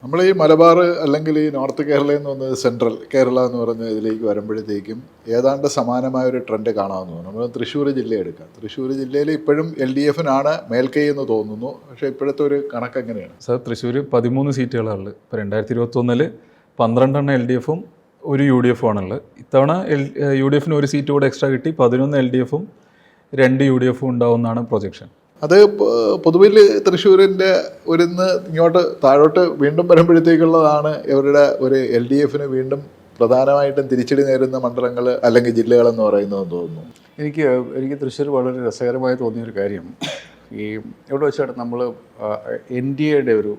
നമ്മൾ ഈ മലബാർ അല്ലെങ്കിൽ ഈ നോർത്ത് കേരളയിൽ നിന്ന് വന്നത് സെൻട്രൽ കേരള എന്ന് പറഞ്ഞ ഇതിലേക്ക് വരുമ്പോഴത്തേക്കും ഏതാണ്ട് സമാനമായ ഒരു ട്രെൻഡ് കാണാമെന്ന് തോന്നുന്നു. നമ്മൾ തൃശ്ശൂർ ജില്ല എടുക്കാം. തൃശ്ശൂർ ജില്ലയിൽ ഇപ്പോഴും LDFനാണ് മേൽക്കൈ എന്ന് തോന്നുന്നു. പക്ഷേ ഇപ്പോഴത്തെ ഒരു കണക്ക് എങ്ങനെയാണ് സാർ? തൃശ്ശൂർ 13 സീറ്റുകളാണുള്ളത്. ഇപ്പോൾ 2021 12 LDFും ഒരു UDF ആണുള്ളത്. ഇത്തവണ UDFന് ഒരു സീറ്റ് കൂടെ എക്സ്ട്രാ കിട്ടി. 11 LDFും 2 UDFും ഉണ്ടാവുമെന്നാണ് പ്രൊജക്ഷൻ. അത് പൊതുവിൽ തൃശ്ശൂരിൻ്റെ ഒരിന്ന് ഇങ്ങോട്ട് താഴോട്ട് വീണ്ടും വരുമ്പോഴത്തേക്കുള്ളതാണ് ഇവരുടെ ഒരു LDFന് വീണ്ടും പ്രധാനമായിട്ടും തിരിച്ചടി നേരുന്ന മണ്ഡലങ്ങൾ അല്ലെങ്കിൽ ജില്ലകളെന്ന് പറയുന്നതെന്ന് തോന്നുന്നു. എനിക്ക് തൃശ്ശൂർ വളരെ രസകരമായി തോന്നിയൊരു കാര്യം, ഈ എവിടെ വെച്ചാണ് നമ്മൾ NDAയുടെ ഒരു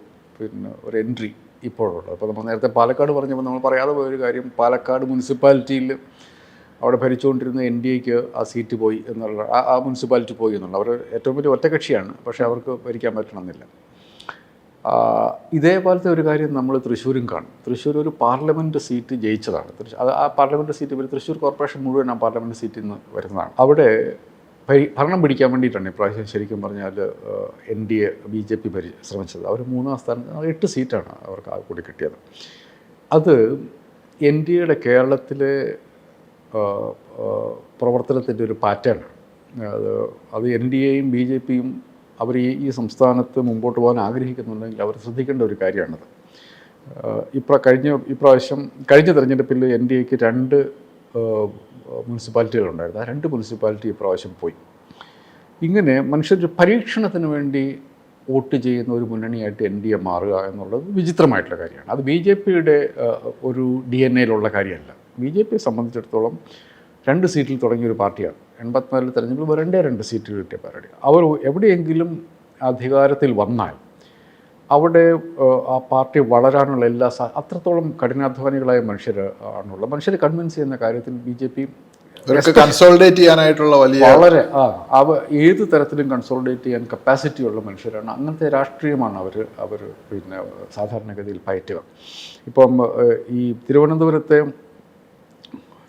എൻട്രി ഇപ്പോഴുള്ളത്. അപ്പോൾ നമ്മൾ നേരത്തെ പാലക്കാട് പറഞ്ഞപ്പോൾ നമ്മൾ പറയാതെ പോയൊരു കാര്യം, പാലക്കാട് മുനിസിപ്പാലിറ്റിയിൽ അവിടെ ഭരിച്ചുകൊണ്ടിരുന്ന NDAക്ക് ആ സീറ്റ് പോയി എന്നുള്ള ആ മുനിസിപ്പാലിറ്റി പോയി എന്നുള്ള അവർ ഏറ്റവും വലിയ ഒറ്റകക്ഷിയാണ്, പക്ഷേ അവർക്ക് ഭരിക്കാൻ പറ്റണമെന്നില്ല. ഇതേപോലത്തെ ഒരു കാര്യം നമ്മൾ തൃശ്ശൂരും കാണും. തൃശ്ശൂർ ഒരു പാർലമെൻറ്റ് സീറ്റ് ജയിച്ചതാണ്. ആ പാർലമെൻറ്റ് സീറ്റ് തൃശ്ശൂർ കോർപ്പറേഷൻ മുഴുവൻ ആ പാർലമെൻറ്റ് സീറ്റിൽ നിന്ന് വരുന്നതാണ്. അവിടെ ഭരണം പിടിക്കാൻ വേണ്ടിയിട്ടാണ് ഇപ്രാവശ്യം ശരിക്കും പറഞ്ഞാൽ NDA BJP ശ്രമിച്ചത്. അവർ 3ാം സ്ഥാനത്ത് 8 സീറ്റാണ് അവർക്ക് ആ കൂടി കിട്ടിയത്. അത് NDAയുടെ കേരളത്തിലെ പ്രവർത്തനത്തിൻ്റെ ഒരു പാറ്റേണാണ്. അത് NDAയും BJPയും അവർ ഈ സംസ്ഥാനത്ത് മുമ്പോട്ട് പോകാൻ ആഗ്രഹിക്കുന്നുണ്ടെങ്കിൽ അവർ ശ്രദ്ധിക്കേണ്ട ഒരു കാര്യമാണത്. കഴിഞ്ഞ തെരഞ്ഞെടുപ്പിൽ NDAക്ക് 2 മുനിസിപ്പാലിറ്റികളുണ്ടായിരുന്നു. ആ 2 മുനിസിപ്പാലിറ്റി ഇപ്രാവശ്യം പോയി. ഇങ്ങനെ മനുഷ്യർ പരീക്ഷണത്തിന് വേണ്ടി വോട്ട് ചെയ്യുന്ന ഒരു മുന്നണിയായിട്ട് NDA മാറുക എന്നുള്ളത് വിചിത്രമായിട്ടുള്ള കാര്യമാണ്. അത് BJPയുടെ ഒരു DNA-യിലുള്ള കാര്യമല്ല. BJPയെ സംബന്ധിച്ചിടത്തോളം 2 സീറ്റിൽ തുടങ്ങിയൊരു പാർട്ടിയാണ്. 84 തെരഞ്ഞെടുപ്പിൽ 2 സീറ്റുകൾ കിട്ടിയ പാർട്ടി. അവർ എവിടെയെങ്കിലും അധികാരത്തിൽ വന്നാൽ അവിടെ ആ പാർട്ടി വളരാനുള്ള അത്രത്തോളം കഠിനാധ്വാനികളായ മനുഷ്യരെ കൺവിൻസ് ചെയ്യുന്ന കാര്യത്തിൽ BJP കൺസോളിഡേറ്റ് ചെയ്യാനായിട്ടുള്ള വളരെ ഏത് തരത്തിലും കൺസോളിഡേറ്റ് ചെയ്യാൻ കപ്പാസിറ്റി ഉള്ള മനുഷ്യരാണ്. അങ്ങനത്തെ രാഷ്ട്രീയമാണ് അവർ സാധാരണഗതിയിൽ പയറ്റുക. ഇപ്പം ഈ തിരുവനന്തപുരത്തെ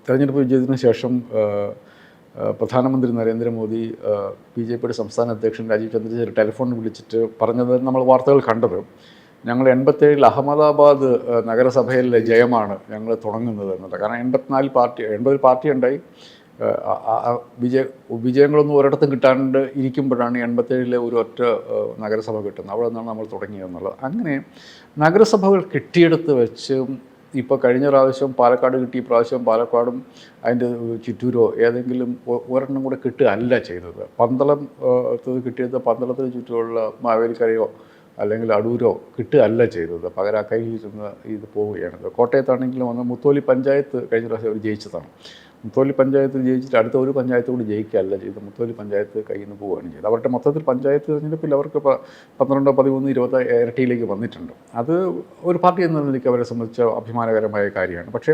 തെരഞ്ഞെടുപ്പ് വിജയത്തിന് ശേഷം പ്രധാനമന്ത്രി നരേന്ദ്രമോദി BJPയുടെ സംസ്ഥാന അധ്യക്ഷൻ രാജീവ് ചന്ദ്രശേഖർ ടെലിഫോണിൽ വിളിച്ചിട്ട് പറഞ്ഞത് നമ്മൾ വാർത്തകൾ കണ്ടത്, ഞങ്ങൾ 87 അഹമ്മദാബാദ് നഗരസഭയിലെ ജയമാണ് ഞങ്ങൾ തുടങ്ങുന്നത് എന്നുള്ളത്. കാരണം 80 പാർട്ടി ഉണ്ടായി. വിജയങ്ങളൊന്നും ഒരിടത്തും കിട്ടാണ്ട് ഇരിക്കുമ്പോഴാണ് 87 ഒരു ഒറ്റ നഗരസഭ കിട്ടുന്നത്. അവിടെ നിന്നാണ് നമ്മൾ തുടങ്ങിയതെന്നുള്ളത്. അങ്ങനെ നഗരസഭകൾ കിട്ടിയെടുത്ത് വെച്ച് ഇപ്പോൾ കഴിഞ്ഞ പ്രാവശ്യം പാലക്കാട് കിട്ടി, പ്രാവശ്യം പാലക്കാടും അതിൻ്റെ ചുറ്റൂരോ ഏതെങ്കിലും ഒരെണ്ണം കൂടെ കിട്ടുകയല്ല ചെയ്തത്. പന്തളത്ത് കിട്ടിയത് പന്തളത്തിന് ചുറ്റുമുള്ള മാവേലിക്കരയോ അല്ലെങ്കിൽ അടൂരോ കിട്ടുകയല്ല ചെയ്തത്. പകരം കയ്യിൽ ഇരുന്ന് ഇത് പോവുകയാണ്. കോട്ടയത്താണെങ്കിലും വന്ന് മുത്തോലി പഞ്ചായത്ത് കഴിഞ്ഞ പ്രാവശ്യം അവർ ജയിച്ചതാണ്. മുത്തോലി പഞ്ചായത്ത് ജയിച്ചിട്ട് അടുത്ത ഒരു പഞ്ചായത്ത് കൂടി ജയിക്കുകയല്ല ചെയ്തത്. മുത്തോലി പഞ്ചായത്ത് കയ്യിൽ നിന്ന് പോവുകയാണ് ചെയ്തത്. അവരുടെ മൊത്തത്തിൽ പഞ്ചായത്ത് തെരഞ്ഞെടുപ്പിൽ അവർക്ക് 12, 13, 20 ഇരട്ടിയിലേക്ക് വന്നിട്ടുണ്ട്. അത് ഒരു പാർട്ടി എന്ന നിലയ്ക്ക് അവരെ സംബന്ധിച്ച അഭിമാനകരമായ കാര്യമാണ്. പക്ഷേ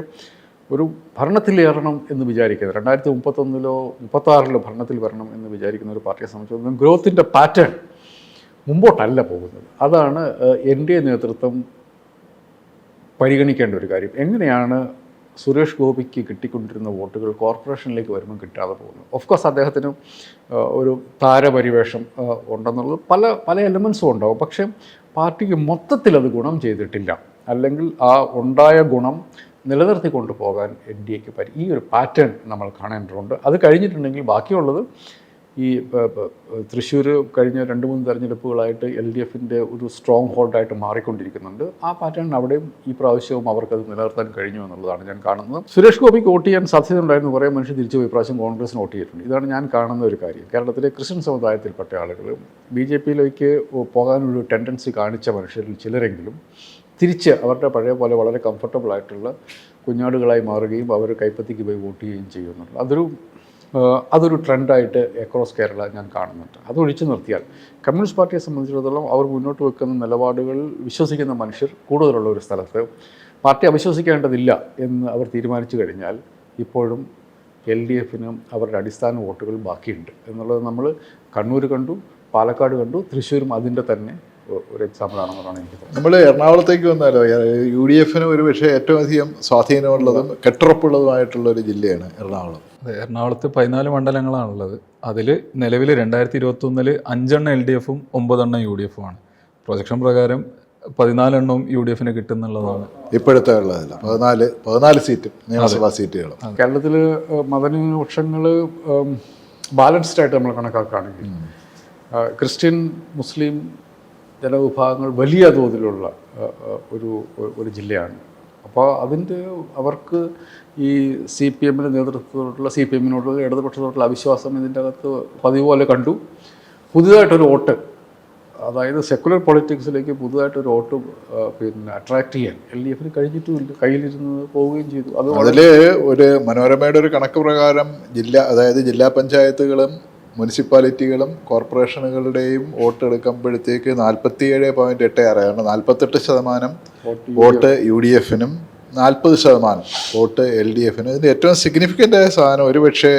ഒരു ഭരണത്തിലേറണം എന്ന് വിചാരിക്കുന്നത്, 2031 36 ഭരണത്തിൽ വരണം എന്ന് വിചാരിക്കുന്ന ഒരു പാർട്ടിയെ സംബന്ധിച്ചിടത്തോളം ഗ്രോത്തിൻ്റെ പാറ്റേൺ മുമ്പോട്ടല്ല പോകുന്നത്. അതാണ് NDA നേതൃത്വം പരിഗണിക്കേണ്ട ഒരു കാര്യം. എങ്ങനെയാണ് സുരേഷ് ഗോപിക്ക് കിട്ടിക്കൊണ്ടിരുന്ന വോട്ടുകൾ കോർപ്പറേഷനിലേക്ക് വരുമ്പോൾ കിട്ടാതെ പോകുന്നത്? ഓഫ്കോഴ്സ് അദ്ദേഹത്തിന് ഒരു താരപരിവേഷം ഉണ്ടെന്നുള്ളത് പല എലമെൻസും ഉണ്ടാവും. പക്ഷേ പാർട്ടിക്ക് മൊത്തത്തിൽ അത് ഗുണം ചെയ്തിട്ടില്ല. അല്ലെങ്കിൽ ആ ഉണ്ടായ ഗുണം നിലനിർത്തി കൊണ്ടുപോകാൻ NDAക്ക് ഈ ഒരു പാറ്റേൺ നമ്മൾ കാണേണ്ടതുണ്ട്. അത് കഴിഞ്ഞിട്ടുണ്ടെങ്കിൽ ബാക്കിയുള്ളത് ഈ തൃശ്ശൂർ കഴിഞ്ഞ 2-3 തെരഞ്ഞെടുപ്പുകളായിട്ട് LDFൻ്റെ ഒരു സ്ട്രോങ് ഹോൾഡായിട്ട് മാറിക്കൊണ്ടിരിക്കുന്നുണ്ട്. ആ പാറ്റേൺ അവിടെയും ഈ പ്രാവശ്യവും അവർക്കത് നിലനിർത്താൻ കഴിഞ്ഞു എന്നുള്ളതാണ് ഞാൻ കാണുന്നത്. സുരേഷ് ഗോപിക്ക് വോട്ട് ചെയ്യാൻ സാധ്യതയുണ്ടായിരുന്നു. കുറേ മനുഷ്യർ തിരിച്ചു പോയി പ്രാവശ്യം കോൺഗ്രസിന് വോട്ട് ചെയ്തിട്ടുണ്ട്. ഇതാണ് ഞാൻ കാണുന്ന ഒരു കാര്യം. കേരളത്തിലെ ക്രിസ്ത്യൻ സമുദായത്തിൽപ്പെട്ട ആളുകൾ BJPയിലേക്ക് പോകാനൊരു ടെൻഡൻസി കാണിച്ച മനുഷ്യരിൽ ചിലരെങ്കിലും തിരിച്ച് അവരുടെ പഴയ പോലെ വളരെ കംഫർട്ടബിളായിട്ടുള്ള കുഞ്ഞാടുകളായി മാറുകയും അവർ കൈപ്പത്തിക്ക് പോയി വോട്ട് ചെയ്യുകയും ചെയ്യുന്നുണ്ട്. അതൊരു ട്രെൻഡായിട്ട് അക്രോസ് കേരള ഞാൻ കാണുന്നുണ്ട്. അതൊഴിച്ചു നിർത്തിയാൽ കമ്മ്യൂണിസ്റ്റ് പാർട്ടിയെ സംബന്ധിച്ചിടത്തോളം അവർ മുന്നോട്ട് വെക്കുന്ന നിലപാടുകൾ വിശ്വസിക്കുന്ന മനുഷ്യർ കൂടുതലുള്ള ഒരു സ്ഥലത്ത് പാർട്ടി അവിശ്വസിക്കേണ്ടതില്ല എന്ന് അവർ തീരുമാനിച്ചു കഴിഞ്ഞാൽ ഇപ്പോഴും LDFനും അവരുടെ അടിസ്ഥാന വോട്ടുകൾ ബാക്കിയുണ്ട് എന്നുള്ളത് നമ്മൾ കണ്ണൂർ കണ്ടു, പാലക്കാട് കണ്ടു, തൃശ്ശൂരും അതിൻ്റെ തന്നെ ഒരു എക്സാമ്പിളാണെന്നാണ് എനിക്ക് തോന്നുന്നത്. നമ്മൾ എറണാകുളത്തേക്ക് വന്നാലോ, UDFന് ഒരു പക്ഷേ ഏറ്റവും അധികം സ്വാധീനമുള്ളതും കെട്ടുറപ്പുള്ളതുമായിട്ടുള്ളൊരു ജില്ലയാണ് എറണാകുളം. എറണാകുളത്ത് 14 മണ്ഡലങ്ങളാണുള്ളത്. അതിൽ നിലവിൽ 2021 5 LDFും 9 UDFും ആണ്. പ്രൊജക്ഷൻ പ്രകാരം 14 യു ഡി എഫിന് കിട്ടുന്നുള്ളതാണ് ഇപ്പോഴത്തെ ഉള്ളതല്ല 14 സീറ്റും നിയമസഭാ സീറ്റുകളും. കേരളത്തിൽ മതന്യൂനപക്ഷങ്ങൾ ബാലൻസ്ഡ് ആയിട്ട് നമ്മൾ കണക്കാക്കുകയാണെങ്കിൽ ക്രിസ്ത്യൻ മുസ്ലിം ജനവിഭാഗങ്ങൾ വലിയ തോതിലുള്ള ഒരു ജില്ലയാണ്. അപ്പോൾ അവർക്ക് ഈ CPM നേതൃത്വത്തോടുള്ള CPM-നോടുള്ള ഇടതുപക്ഷത്തോടുള്ള അവിശ്വാസം ഇതിൻ്റെ അകത്ത് പതിവ് പോലെ കണ്ടു. പുതിയതായിട്ടൊരു വോട്ട്, അതായത് സെക്കുലർ പൊളിറ്റിക്സിലേക്ക് പുതുതായിട്ടൊരു വോട്ട് അട്രാക്ട് ചെയ്യാൻ LDF-ന് കഴിഞ്ഞിട്ടുമില്ല, കയ്യിലിരുന്ന് പോവുകയും ചെയ്തു. അതിൽ ഒരു മനോരമയുടെ ഒരു കണക്ക് പ്രകാരം അതായത് ജില്ലാ പഞ്ചായത്തുകളും മുനിസിപ്പാലിറ്റികളും കോർപ്പറേഷനുകളുടെയും വോട്ട് എടുക്കുമ്പോഴത്തേക്ക് 47.86 48% വോട്ട് UDF-നും 40% വോട്ട് LDF-നും. ഇതിൻ്റെ ഏറ്റവും സിഗ്നിഫിക്കൻ്റ് ആയ സാധനം ഒരുപക്ഷെ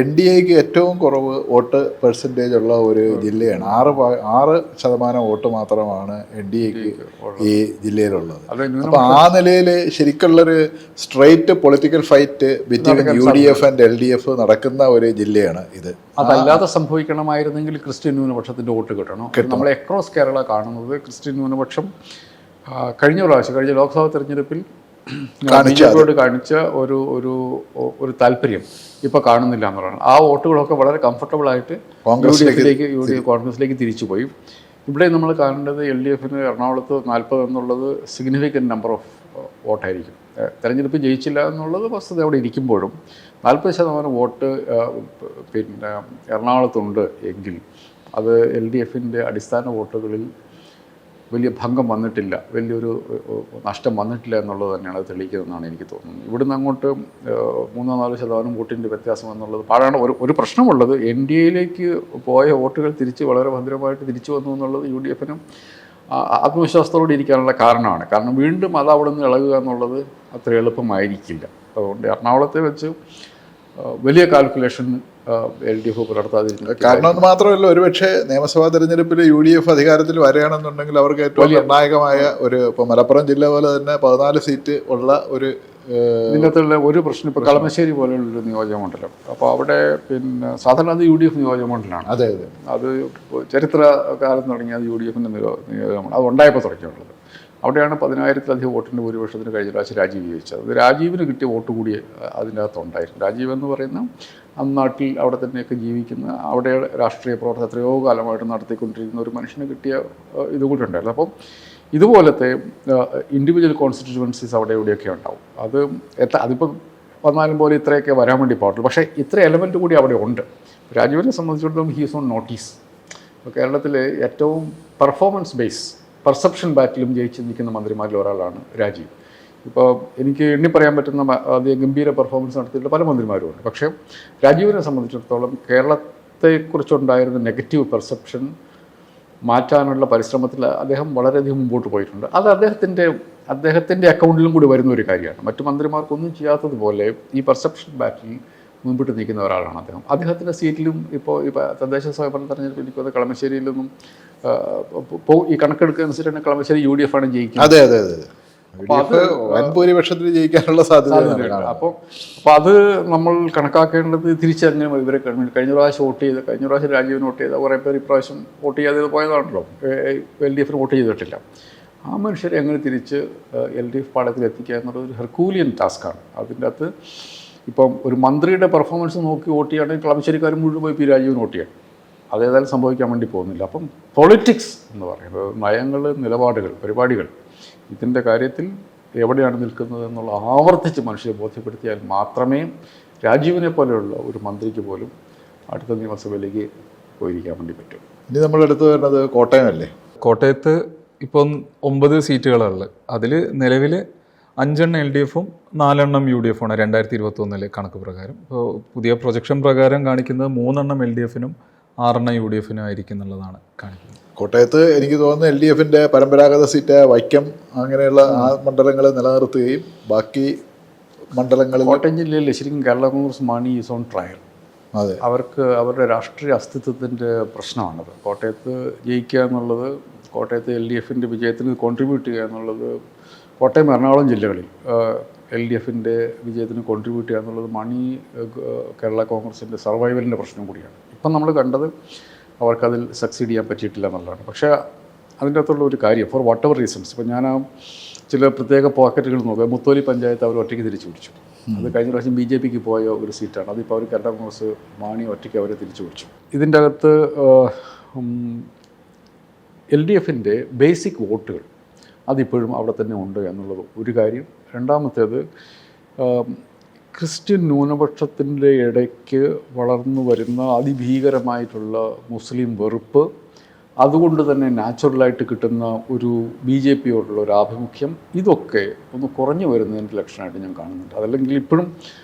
NDAക്ക് ഏറ്റവും കുറവ് വോട്ട് പെർസെൻറ്റേജ് ഉള്ള ഒരു ജില്ലയാണ്. 6% വോട്ട് മാത്രമാണ് NDAക്ക് ഈ ജില്ലയിലുള്ളത്. അപ്പോൾ ആ നിലയിൽ ശരിക്കുള്ളൊരു straight political fight between UDF and LDF നടക്കുന്ന ഒരു ജില്ലയാണ് ഇത്. അതല്ലാതെ സംഭവിക്കണമായിരുന്നെങ്കിൽ ക്രിസ്ത്യൻ ന്യൂനപക്ഷത്തിൻ്റെ വോട്ട് കിട്ടണം. നമ്മൾ അക്രോസ് കേരള കാണുന്നത് ക്രിസ്ത്യൻ ന്യൂനപക്ഷം കഴിഞ്ഞ ലോക്സഭാ തെരഞ്ഞെടുപ്പിൽ BJP-യോട് കാണിച്ച ഒരു താല്പര്യം ഇപ്പോൾ കാണുന്നില്ല എന്ന് പറയുന്നത്. ആ വോട്ടുകളൊക്കെ വളരെ കംഫർട്ടബിളായിട്ട് കോൺഗ്രസിലേക്ക് തിരിച്ചുപോയി. ഇവിടെ നമ്മൾ കാണേണ്ടത് LDF-ന് എറണാകുളത്ത് 40 എന്നുള്ളത് സിഗ്നിഫിക്കൻറ്റ് നമ്പർ ഓഫ് വോട്ടായിരിക്കും. തെരഞ്ഞെടുപ്പ് ജയിച്ചില്ല എന്നുള്ളത് വസ്തുത അവിടെ ഇരിക്കുമ്പോഴും 40% വോട്ട് എറണാകുളത്തുണ്ട് എങ്കിൽ അത് LDF-ന്റെ അടിസ്ഥാന വോട്ടുകളിൽ വലിയ ഭംഗം വന്നിട്ടില്ല, വലിയൊരു നഷ്ടം വന്നിട്ടില്ല എന്നുള്ളത് തന്നെയാണ് അത് തെളിയിക്കുന്നതെന്നാണ് എനിക്ക് തോന്നുന്നത്. ഇവിടുന്ന് അങ്ങോട്ട് 3-4% വോട്ടിൻ്റെ വ്യത്യാസം എന്നുള്ളത് പാടാണ്. ഒരു പ്രശ്നമുള്ളത് NDA-യിലേക്ക് പോയ വോട്ടുകൾ വളരെ ഭദ്രമായിട്ട് തിരിച്ചു വന്നു എന്നുള്ളത് UDF-നും ആത്മവിശ്വാസത്തോടെ ഇരിക്കാനുള്ള കാരണമാണ്. കാരണം വീണ്ടും അത് അവിടെ നിന്ന് ഇളകുക എന്നുള്ളത് അത്ര എളുപ്പമായിരിക്കില്ല. അതുകൊണ്ട് എറണാകുളത്തെ വെച്ച് വലിയ കാൽക്കുലേഷൻ LDF പുലർത്താതിരിക്കുന്നത് കാരണം എന്ന് മാത്രമല്ല, ഒരുപക്ഷെ നിയമസഭാ തെരഞ്ഞെടുപ്പിൽ UDF അധികാരത്തിൽ വരികയാണെന്നുണ്ടെങ്കിൽ അവർക്ക് ഏറ്റവും നിർണായകമായ ഇപ്പോൾ മലപ്പുറം ജില്ല പോലെ തന്നെ 14 സീറ്റ് ഉള്ള ഇതിനകത്തുള്ള ഒരു പ്രശ്നം ഇപ്പോൾ കളമശ്ശേരി പോലെയുള്ളൊരു നിയോജകമണ്ഡലം. അപ്പോൾ അവിടെ സാധാരണ അത് UDF നിയോജകമണ്ഡലമാണ്. അതെ അത് ചരിത്ര കാലത്ത് തുടങ്ങിയ അത് UDF-ൻ്റെ നിയോജകമണ്ഡലം, അത് ഉണ്ടായപ്പോൾ തുടങ്ങിയുള്ളത്. അവിടെയാണ് 10,000-ലധികം വോട്ടിൻ്റെ ഭൂരിപക്ഷത്തിന് കഴിഞ്ഞ പ്രാവശ്യം രാജീവ് ജയിച്ചത്. അത് രാജീവിന് കിട്ടിയ വോട്ട് കൂടി അതിനകത്തുണ്ടായിരുന്നു. രാജീവ് എന്ന് പറയുന്ന നാട്ടിൽ അവിടെ തന്നെയൊക്കെ ജീവിക്കുന്ന, അവിടെ രാഷ്ട്രീയ പ്രവർത്തനം എത്രയോ കാലമായിട്ട് നടത്തിക്കൊണ്ടിരിക്കുന്ന ഒരു മനുഷ്യന് കിട്ടിയ ഇതുകൂടി ഉണ്ടായിരുന്നു. അപ്പം ഇതുപോലത്തെ ഇൻഡിവിജ്വൽ കോൺസ്റ്റിറ്റ്യുവൻസീസ് അവിടെ എവിടെയൊക്കെ ഉണ്ടാവും. അതിപ്പോൾ വന്നാലും പോലെ ഇത്രയൊക്കെ വരാൻ വേണ്ടി പാടുള്ളൂ. പക്ഷേ ഇത്ര എലമെൻറ്റ് കൂടി അവിടെ ഉണ്ട്. രാജീവിനെ സംബന്ധിച്ചിടത്തോളം ഹീസ് ഓൺ നോട്ടീസ്. ഇപ്പോൾ കേരളത്തിൽ ഏറ്റവും പെർസെപ്ഷൻ ബാറ്റിലും ജയിച്ച് നിൽക്കുന്ന മന്ത്രിമാരിൽ ഒരാളാണ് രാജീവ്. ഇപ്പോൾ എനിക്ക് എണ്ണി പറയാൻ പറ്റുന്ന അധികം ഗംഭീര പെർഫോമൻസ് നടത്തിയിട്ടുള്ള പല മന്ത്രിമാരുമുണ്ട്. പക്ഷേ രാജീവിനെ സംബന്ധിച്ചിടത്തോളം കേരളത്തെക്കുറിച്ചുണ്ടായിരുന്ന നെഗറ്റീവ് പെർസെപ്ഷൻ മാറ്റാനുള്ള പരിശ്രമത്തിൽ അദ്ദേഹം വളരെയധികം മുമ്പോട്ട് പോയിട്ടുണ്ട്. അത് അദ്ദേഹത്തിൻ്റെ അക്കൗണ്ടിലും കൂടി വരുന്ന ഒരു കാര്യമാണ്. മറ്റു മന്ത്രിമാർക്കൊന്നും ചെയ്യാത്തതുപോലെ ഈ പെർസെപ്ഷൻ ബാറ്റിൽ മുൻപിട്ട് നിൽക്കുന്ന ഒരാളാണ് അദ്ദേഹം. അദ്ദേഹത്തിൻ്റെ സീറ്റിലും ഇപ്പോൾ തദ്ദേശ സ്വയംഭരണ തെരഞ്ഞെടുപ്പിൽ എനിക്ക് കളമശ്ശേരിയിലൊന്നും ഈ കണക്കെടുക്കുന്നതനുസരിച്ച് തന്നെ കളമശ്ശേരി UDF ആണ് ജയിക്കുന്നത്. അതെ ഭൂരിപക്ഷത്തിൽ ജയിക്കാനുള്ള സാധ്യത. അപ്പോൾ അത് നമ്മൾ കണക്കാക്കേണ്ടത് തിരിച്ചറിഞ്ഞ ഇവരെ കഴിഞ്ഞ പ്രാവശ്യം രാജീവിന് വോട്ട് ചെയ്ത കുറേ പേർ ഇപ്രാവശ്യം വോട്ട് ചെയ്യാതെ പോയതാണല്ലോ, LDF-ന് വോട്ട് ചെയ്തിട്ടില്ല. ആ മനുഷ്യരെ എങ്ങനെ തിരിച്ച് LDF പാളയത്തിൽ എത്തിക്കുക എന്നുള്ളത് ഒരു ഹെർക്കൂലിയൻ ടാസ്ക്കാണ്. അതിൻ്റെ അകത്ത് ഇപ്പം ഒരു മന്ത്രിയുടെ പെർഫോമൻസ് നോക്കി വോട്ട് ചെയ്യുകയാണെങ്കിൽ കളമശ്ശേരിക്കാർ മുഴുവൻ പോയി രാജീവിന് വോട്ട് ചെയ്യണം. അതേതായാലും സംഭവിക്കാൻ വേണ്ടി പോകുന്നില്ല. അപ്പം പൊളിറ്റിക്സ് എന്ന് പറയുന്നത് നയങ്ങൾ, നിലപാടുകൾ, പരിപാടികൾ, ഇതിൻ്റെ കാര്യത്തിൽ എവിടെയാണ് നിൽക്കുന്നത് എന്നുള്ള ആവർത്തിച്ച് മനുഷ്യരെ ബോധ്യപ്പെടുത്തിയാൽ മാത്രമേ രാജീവിനെ പോലെയുള്ള ഒരു മന്ത്രിക്ക് പോലും അടുത്ത നിയമസഭയിലേക്ക് പോയിരിക്കാൻ വേണ്ടി പറ്റും. ഇനി നമ്മൾ എടുത്തു വരുന്നത് കോട്ടയമല്ലേ? കോട്ടയത്ത് ഇപ്പം 9 സീറ്റുകളുള്ളത്. അതിൽ നിലവിൽ 5 LDF-ഉം 4 UDF-ആണ് 2021 കണക്ക് പ്രകാരം. ഇപ്പോൾ പുതിയ പ്രൊജക്ഷൻ പ്രകാരം കാണിക്കുന്നത് 3 LDF-നും 6 UDF-നും ആയിരിക്കും എന്നുള്ളതാണ് കാണിക്കുന്നത്. കോട്ടയത്ത് എനിക്ക് തോന്നുന്നു LDF-ന്റെ പരമ്പരാഗത സീറ്റ് വൈക്കം അങ്ങനെയുള്ള ആ മണ്ഡലങ്ങൾ നിലനിർത്തുകയും ബാക്കി മണ്ഡലങ്ങളിൽ കോട്ടയം ജില്ലയിൽ ശരിക്കും Kerala Congress Mani is on trial. അതെ, അവർക്ക് അവരുടെ രാഷ്ട്രീയ അസ്തിത്വത്തിൻ്റെ പ്രശ്നമാണത്. കോട്ടയത്ത് ജയിക്കുക എന്നുള്ളത്, കോട്ടയത്ത് LDF-ന്റെ വിജയത്തിന് കോൺട്രിബ്യൂട്ട് ചെയ്യുക എന്നുള്ളത്, കോട്ടയം എറണാകുളം ജില്ലകളിൽ LDF-ന്റെ വിജയത്തിന് കോൺട്രിബ്യൂട്ട് ചെയ്യുക എന്നുള്ളത് കേരള കോൺഗ്രസിൻ്റെ സർവൈവലിൻ്റെ പ്രശ്നം കൂടിയാണ്. ഇപ്പം നമ്മൾ കണ്ടത് അവർക്കതിൽ സക്സീഡ് ചെയ്യാൻ പറ്റിയിട്ടില്ല എന്നുള്ളതാണ്. പക്ഷേ അതിൻ്റെ അകത്തുള്ള ഒരു കാര്യം ഫോർ വാട്ട് എവർ റീസൺസ്, ഇപ്പോൾ ഞാൻ ചില പ്രത്യേക പോക്കറ്റുകൾ നോക്കുക, മുത്തോലി പഞ്ചായത്ത് അവർ ഒറ്റയ്ക്ക് തിരിച്ചു പിടിച്ചു. അത് കഴിഞ്ഞ പ്രാവശ്യം BJP പോയ ഒരു സീറ്റാണ്. അതിപ്പോൾ അവർ കേരള കോൺഗ്രസ് മാണി ഒറ്റയ്ക്ക് അവരെ തിരിച്ചു പിടിച്ചു. ഇതിൻ്റെ അകത്ത് LDFിൻ്റെ ബേസിക് വോട്ടുകൾ അതിപ്പോഴും അവിടെ തന്നെ ഉണ്ട് എന്നുള്ളത് ഒരു കാര്യം. രണ്ടാമത്തേത് ക്രിസ്ത്യൻ ന്യൂനപക്ഷത്തിൻ്റെ ഇടയ്ക്ക് വളർന്നു വരുന്ന അതിഭീകരമായിട്ടുള്ള മുസ്ലിം വെറുപ്പ്, അതുകൊണ്ട് തന്നെ നാച്ചുറലായിട്ട് കിട്ടുന്ന ഒരു BJPയോടുള്ള ഒരു ആഭിമുഖ്യം, ഇതൊക്കെ ഒന്ന് കുറഞ്ഞു വരുന്നതിൻ്റെ ലക്ഷണമായിട്ട് ഞാൻ കാണുന്നുണ്ട്. അതല്ലെങ്കിൽ ഇപ്പോഴും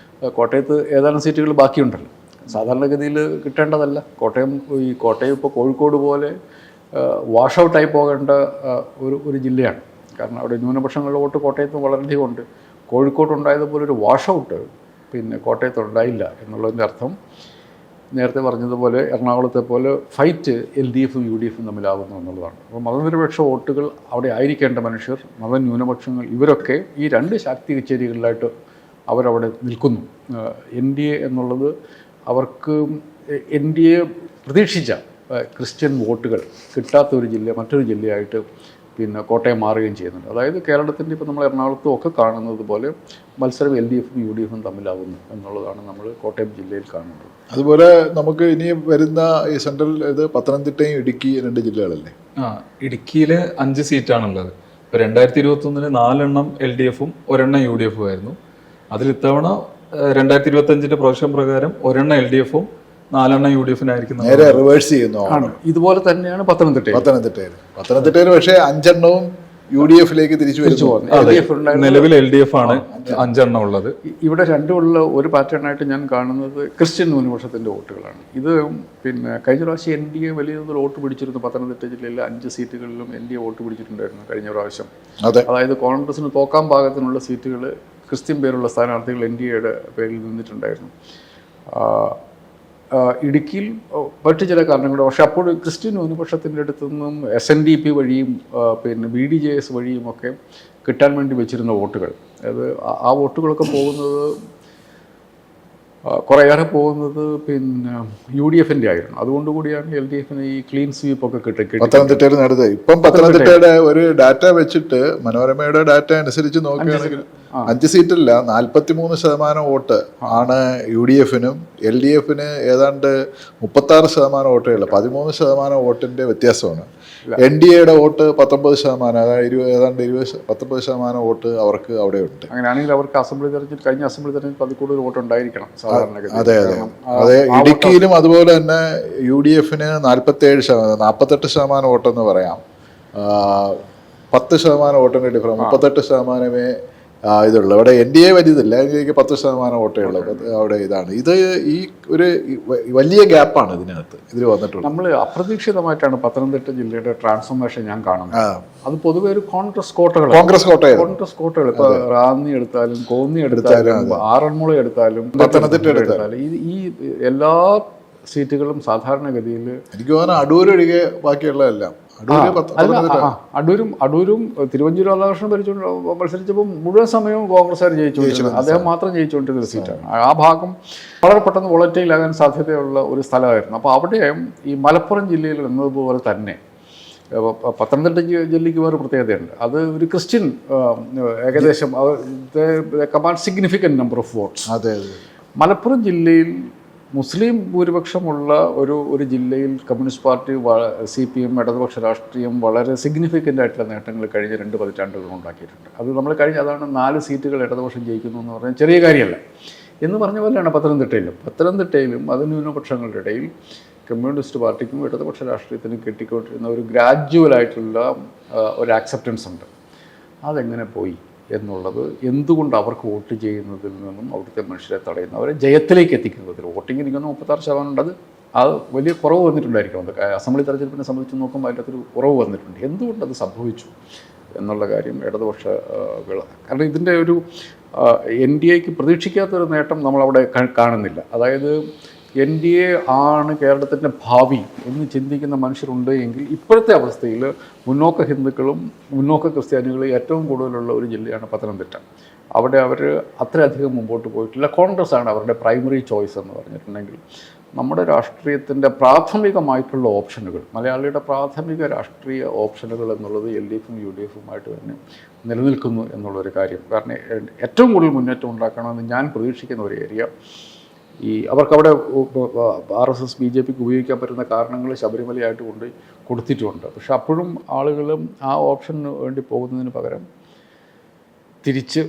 കോട്ടയത്ത് ഏതാനും സീറ്റുകൾ ബാക്കിയുണ്ടല്ലോ, സാധാരണഗതിയിൽ കിട്ടേണ്ടതല്ല. കോട്ടയം ഇപ്പോൾ കോഴിക്കോട് പോലെ വാഷ് ഔട്ടായി പോകേണ്ട ഒരു ജില്ലയാണ്. കാരണം അവിടെ ന്യൂനപക്ഷങ്ങളുടെ വോട്ട് കോട്ടയത്ത് വളരെയധികം ഉണ്ട്. കോഴിക്കോട്ടുണ്ടായതുപോലെ ഒരു വാഷ് ഔട്ട് പിന്നെ കോട്ടയത്ത് ഉണ്ടായില്ല എന്നുള്ളതിൻ്റെ അർത്ഥം നേരത്തെ പറഞ്ഞതുപോലെ എറണാകുളത്തെ പോലെ ഫൈറ്റ് LDFും UDFും തമ്മിലാകുന്നു എന്നുള്ളതാണ്. അപ്പോൾ മതനിരപേക്ഷ വോട്ടുകൾ അവിടെ ആയിരിക്കേണ്ട മനുഷ്യർ, മതന്യൂനപക്ഷങ്ങൾ, ഇവരൊക്കെ ഈ രണ്ട് ശാക്തി കച്ചേരികളിലായിട്ട് അവരവിടെ നിൽക്കുന്നു. NDA എന്നുള്ളത് അവർക്ക് NDA പ്രതീക്ഷിച്ച ക്രിസ്ത്യൻ വോട്ടുകൾ കിട്ടാത്ത ഒരു ജില്ല മറ്റൊരു ജില്ലയായിട്ട് പിന്നെ കോട്ടയം മാറുകയും ചെയ്യുന്നുണ്ട്. അതായത് കേരളത്തിൻ്റെ ഇപ്പോൾ നമ്മൾ എറണാകുളത്തും ഒക്കെ കാണുന്നത് പോലെ മത്സരം LDFും UDFും തമ്മിലാകുന്നു എന്നുള്ളതാണ് നമ്മൾ കോട്ടയം ജില്ലയിൽ കാണുന്നത്. അതുപോലെ നമുക്ക് ഇനി വരുന്ന ഈ സെൻട്രൽ ഇത് പത്തനംതിട്ടയും ഇടുക്കി 2 ജില്ലകളല്ലേ? ഇടുക്കിയിൽ 5 സീറ്റാണുള്ളത്. ഇപ്പോൾ 2021 4 LDFും 1 UDFും ആയിരുന്നു. അതിൽ ഇത്തവണ 2025 പ്രൊജക്ഷൻ പ്രകാരം 1 LDFും 4 UDFിനായിരിക്കും. നേരെ റിവേഴ്സ് ചെയ്യുന്നു. ഇതുപോലെ തന്നെയാണ് പത്തനംതിട്ടയിൽ പക്ഷേ 5 UDFിലേക്ക് തിരിച്ചു പോകുന്നു. നിലവിൽ LDF ആണ് 5 ഉള്ളത്. ഇവിടെ രണ്ടുമുള്ള ഒരു പാറ്റേണായിട്ട് ഞാൻ കാണുന്നത് ക്രിസ്ത്യൻ ന്യൂനപക്ഷത്തിൻ്റെ വോട്ടുകളാണ്. ഇത് പിന്നെ കഴിഞ്ഞ പ്രാവശ്യം NDA വലിയ തോതിൽ വോട്ട് പിടിച്ചിരുന്നു. പത്തനംതിട്ട ജില്ലയിലെ 5 സീറ്റുകളിലും NDA വോട്ട് പിടിച്ചിട്ടുണ്ടായിരുന്നു കഴിഞ്ഞ പ്രാവശ്യം. അതായത് കോൺഗ്രസിന് തോക്കാൻ പാകത്തിനുള്ള സീറ്റുകൾ ക്രിസ്ത്യൻ പേരുള്ള സ്ഥാനാർത്ഥികൾ NDAയുടെ പേരിൽ നിന്നിട്ടുണ്ടായിരുന്നു. ഇടുക്കിയിൽ മറ്റു ചില കാരണങ്ങളുണ്ട്. പക്ഷെ അപ്പോൾ ക്രിസ്ത്യൻ ന്യൂനപക്ഷത്തിൻ്റെ അടുത്തു നിന്നും SNDP വഴിയും പിന്നെ BDJS വഴിയും ഒക്കെ കിട്ടാൻ വേണ്ടി വെച്ചിരുന്ന വോട്ടുകൾ, അതായത് ആ വോട്ടുകളൊക്കെ പോകുന്നത് കുറേയേറെ പോകുന്നത് പിന്നെ UDFിൻ്റെ ആയിരുന്നു. അതുകൊണ്ടുകൂടിയാണ് LDFിന് ഈ ക്ലീൻ സ്വീപ്പൊക്കെ കിട്ടി പത്തനംതിട്ടയിൽ നടന്നത്. ഇപ്പം പത്തനംതിട്ടയുടെ ഒരു ഡാറ്റ വെച്ചിട്ട് മനോരമയുടെ ഡാറ്റ അനുസരിച്ച് നോക്കുകയാണെങ്കിൽ 5 സീറ്റില്ല 43% വോട്ട് ആണ് UDFിനും. LDFിന് ഏതാണ്ട് 36% വോട്ടുകളില്ല, 13% വോട്ടിന്റെ വ്യത്യാസമാണ്. NDAയുടെ വോട്ട് 19%, അതായത് ഏതാണ്ട് 19% വോട്ട് അവർക്ക് അവിടെ ഉണ്ട്. അങ്ങനെയാണെങ്കിൽ അവർക്ക് അസംബ്ലി തെരഞ്ഞെടുപ്പ് കഴിഞ്ഞ അസംബ്ലി തെരഞ്ഞെടുപ്പ് അതിൽ കൂടുതൽ വോട്ട് ഉണ്ടായിരിക്കണം സാധാരണഗതി. അതെ. ഇടുക്കിയിലും അതുപോലെ തന്നെ UDFിന് 48% വോട്ടെന്ന് പറയാം. 10% വോട്ടിന്റെ ഡിഫറൻസ്, 38% ഇതുള്ളൂ. അവിടെ NDA വലുതില്ല, എനിക്ക് 10% വോട്ടേ ഉള്ളൂ അവിടെ. ഇത് ഈ ഒരു വലിയ ഗ്യാപ്പാണ് ഇതിൽ വന്നിട്ടുള്ളത്. നമ്മൾ അപ്രതീക്ഷിതമായിട്ടാണ് പത്തനംതിട്ട ജില്ലയുടെ ട്രാൻസ്ഫോർമേഷൻ ഞാൻ കാണുന്നത്. അത് പൊതുവെ ഒരു കോൺഗ്രസ് കോട്ടകൾ ഇപ്പോൾ റാന്നി എടുത്താലും കോന്നി എടുത്താലും ആറന്മുള എടുത്താലും പത്തനംതിട്ട എടുത്താലും ഈ എല്ലാ സീറ്റുകളും സാധാരണഗതിയിൽ എനിക്ക് തോന്നുന്നു അടൂർ ഒഴികെ ബാക്കിയുള്ളതെല്ലാം അടൂരും തിരുവഞ്ചൂർ രാധാകൃഷ്ണൻ മത്സരിച്ചപ്പോൾ മുഴുവൻ സമയവും കോൺഗ്രസ്സുകാർ ജയിച്ചുകൊണ്ടിരുന്നത്, അദ്ദേഹം മാത്രം ജയിച്ചുകൊണ്ടിരുന്ന സീറ്റാണ്. ആ ഭാഗം വളരെ പെട്ടെന്ന് വോളറ്റൈലാകാൻ സാധ്യതയുള്ള ഒരു സ്ഥലമായിരുന്നു. അപ്പോൾ അവിടെ ഈ മലപ്പുറം ജില്ലയിൽ എന്നതുപോലെ തന്നെ പത്തനംതിട്ട ജില്ലയ്ക്ക് വേറെ പ്രത്യേകതയുണ്ട്. അത് ഒരു ക്രിസ്ത്യൻ ഏകദേശം command significant number of votes. Malappuram ജില്ലയിൽ മുസ്ലിം ഭൂരിപക്ഷമുള്ള ഒരു ജില്ലയിൽ കമ്മ്യൂണിസ്റ്റ് പാർട്ടി CPM ഇടതുപക്ഷ രാഷ്ട്രീയം വളരെ സിഗ്നിഫിക്കൻ്റ് ആയിട്ടുള്ള നേട്ടങ്ങൾ കഴിഞ്ഞ 2 പതിറ്റാണ്ടുകൾ ഉണ്ടാക്കിയിട്ടുണ്ട്. അത് നമ്മൾ അതാണ് 4 സീറ്റുകൾ ഇടതുപക്ഷം ജയിക്കുന്നു എന്ന് പറഞ്ഞാൽ ചെറിയ കാര്യമല്ല എന്ന് പറഞ്ഞ പോലെയാണ് പത്തനംതിട്ടയിലും അത് ന്യൂനപക്ഷങ്ങളുടെ ഇടയിൽ കമ്മ്യൂണിസ്റ്റ് പാർട്ടിക്കും ഇടതുപക്ഷ രാഷ്ട്രീയത്തിനും കിട്ടിക്കൊണ്ടിരുന്ന ഒരു ഗ്രാജുവലായിട്ടുള്ള ഒരു ആക്സെപ്റ്റൻസ് ഉണ്ട്. അതെങ്ങനെ പോയി എന്നുള്ളത്, എന്തുകൊണ്ട് അവർക്ക് വോട്ട് ചെയ്യുന്നതിൽ നിന്നും അവിടുത്തെ മനുഷ്യരെ തടയുന്നു, അവരെ ജയത്തിലേക്ക് എത്തിക്കുന്നതിൽ വോട്ടിംഗ് എനിക്കൊന്ന് 36% ഉണ്ട്. അത് വലിയ കുറവ് വന്നിട്ടുണ്ടായിരിക്കും. അസംബ്ലി തെരഞ്ഞെടുപ്പിനെ സംബന്ധിച്ച് നോക്കുമ്പോൾ അതിൻ്റെ അകത്തൊരു കുറവ് വന്നിട്ടുണ്ട്. എന്തുകൊണ്ടത് സംഭവിച്ചു എന്നുള്ള കാര്യം ഇടതുപക്ഷകൾ, കാരണം ഇതിൻ്റെ ഒരു NDAക്ക് പ്രതീക്ഷിക്കാത്തൊരു നേട്ടം നമ്മളവിടെ കാണുന്നില്ല. അതായത് NDA ആണ് കേരളത്തിൻ്റെ ഭാവി എന്ന് ചിന്തിക്കുന്ന മനുഷ്യരുണ്ട് എങ്കിൽ ഇപ്പോഴത്തെ അവസ്ഥയിൽ മുന്നോക്ക ഹിന്ദുക്കളും മുന്നോക്ക ക്രിസ്ത്യാനികളും ഏറ്റവും കൂടുതലുള്ള ഒരു ജില്ലയാണ് പത്തനംതിട്ട. അവിടെ അവർ അത്രയധികം മുമ്പോട്ട് പോയിട്ടില്ല. കോൺഗ്രസ് ആണ് അവരുടെ പ്രൈമറി ചോയ്സ് എന്ന് പറഞ്ഞിട്ടുണ്ടെങ്കിൽ നമ്മുടെ രാഷ്ട്രീയത്തിൻ്റെ പ്രാഥമികമായിട്ടുള്ള ഓപ്ഷനുകൾ, മലയാളിയുടെ പ്രാഥമിക രാഷ്ട്രീയ ഓപ്ഷനുകൾ എന്നുള്ളത് LDFും UDFുമായിട്ട് തന്നെ നിലനിൽക്കുന്നു എന്നുള്ളൊരു കാര്യം. കാരണം ഏറ്റവും കൂടുതൽ മുന്നേറ്റം ഉണ്ടാക്കണമെന്ന് ഞാൻ പ്രതീക്ഷിക്കുന്ന ഒരു ഏരിയ, ഈ അവർക്കവിടെ RSS BJPക്ക് ഉപയോഗിക്കാൻ പറ്റുന്ന കാരണങ്ങൾ ശബരിമലയായിട്ട് കൊണ്ട് കൊടുത്തിട്ടുണ്ട്. പക്ഷെ അപ്പോഴും ആളുകളും ആ ഓപ്ഷന് വേണ്ടി പോകുന്നതിന് പകരം തിരിച്ച്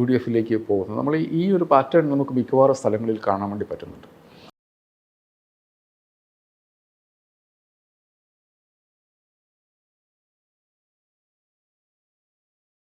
UDFിലേക്ക് പോകുന്നത്. നമ്മൾ ഈ ഒരു പാറ്റേൺ നമുക്ക് മിക്കവാറും സ്ഥലങ്ങളിൽ കാണാൻ വേണ്ടി പറ്റുന്നുണ്ട്.